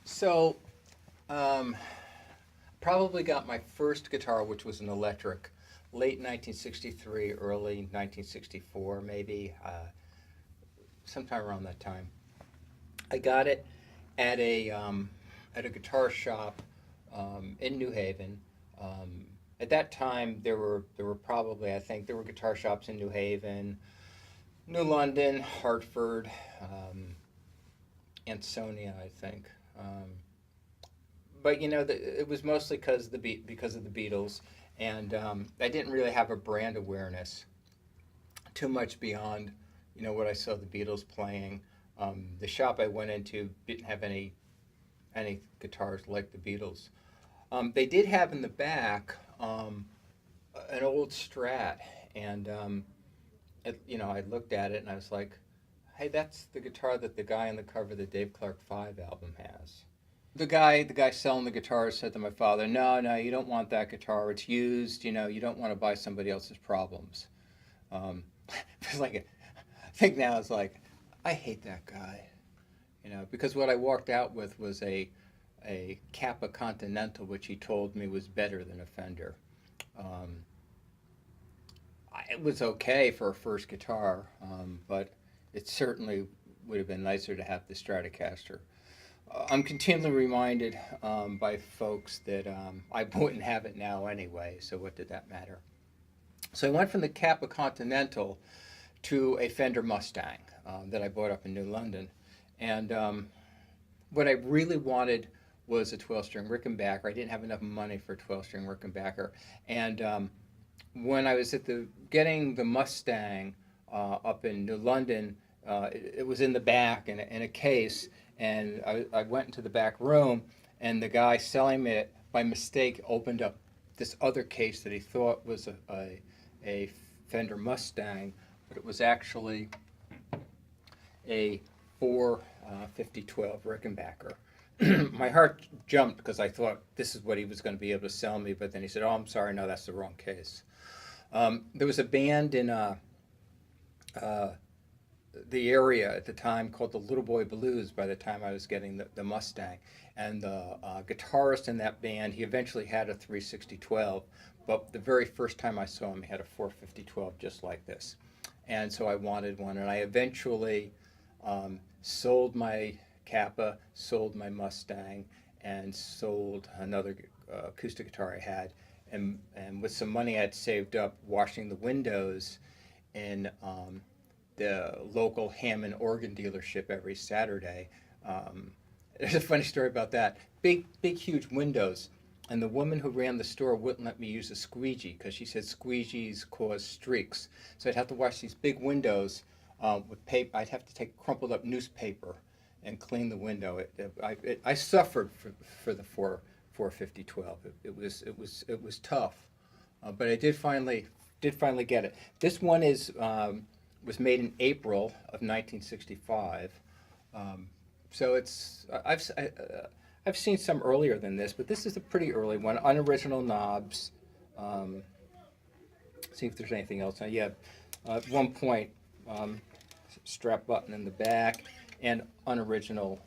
So, um, probably got my first guitar, which was an electric, late 1963, early 1964, maybe, sometime around that time. I got it at a guitar shop in New Haven. Um, at that time, there were probably, I think there were guitar shops in New Haven, New London, Hartford, Ansonia, I think. But it was mostly because of the Beatles, and I didn't really have a brand awareness too much beyond what I saw the Beatles playing. The shop I went into didn't have any guitars like the Beatles. They did have in the back an old Strat, and I looked at it and I was like, "Hey, that's the guitar that the guy on the cover of the Dave Clark Five album has." The guy selling the guitar said to my father, "No, no, you don't want that guitar. It's used. You don't want to buy somebody else's problems." Um, it's like, I think now it's like, I hate that guy. Because what I walked out with was a Kappa Continental, which he told me was better than a Fender. Um, it was okay for a first guitar, but it certainly would have been nicer to have the Stratocaster. I'm continually reminded by folks that I wouldn't have it now anyway, so what did that matter? So I went from the Kappa Continental to a Fender Mustang that I bought up in New London. And what I really wanted was a 12-string Rickenbacker. I didn't have enough money for a 12-string Rickenbacker. And when I was getting the Mustang up in New London, it was in the back in a case, and I went into the back room, and the guy selling it by mistake opened up this other case that he thought was a Fender Mustang, but it was actually a 45012 Rickenbacker. My heart jumped because I thought this is what he was going to be able to sell me, but then he said, "Oh, I'm sorry, no, that's the wrong case." There was a band in the area at the time called the Little Boy Blues by the time I was getting the Mustang. And the guitarist in that band, he eventually had a 36012, but the very first time I saw him, he had a 45012 just like this. And so I wanted one, and I eventually sold my Kappa, sold my Mustang, and sold another acoustic guitar I had. And with some money I'd saved up washing the windows in the local Hammond organ dealership every Saturday. There's a funny story about that. Big, huge windows. And the woman who ran the store wouldn't let me use a squeegee because she said squeegees cause streaks. So I'd have to wash these big windows with paper. I'd have to take crumpled up newspaper and clean the window. I suffered for the 45012. It was tough, but I did finally get it. This one was made in April of 1965. So I've seen some earlier than this, but this is a pretty early one. Unoriginal knobs. See if there's anything else. Yeah, at one point, strap button in the back and unoriginal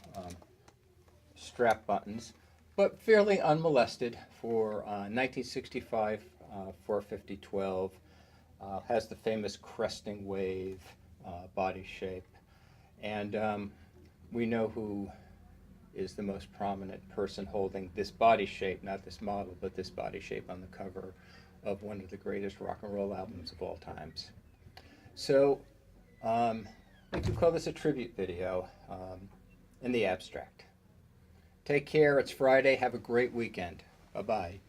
strap buttons, but fairly unmolested for 1965 45012. Has the famous cresting wave body shape, and we know who is the most prominent person holding this body shape, not this model, but this body shape on the cover of one of the greatest rock and roll albums of all times. So I like to call this a tribute video in the abstract. Take care. It's Friday. Have a great weekend. Bye-bye.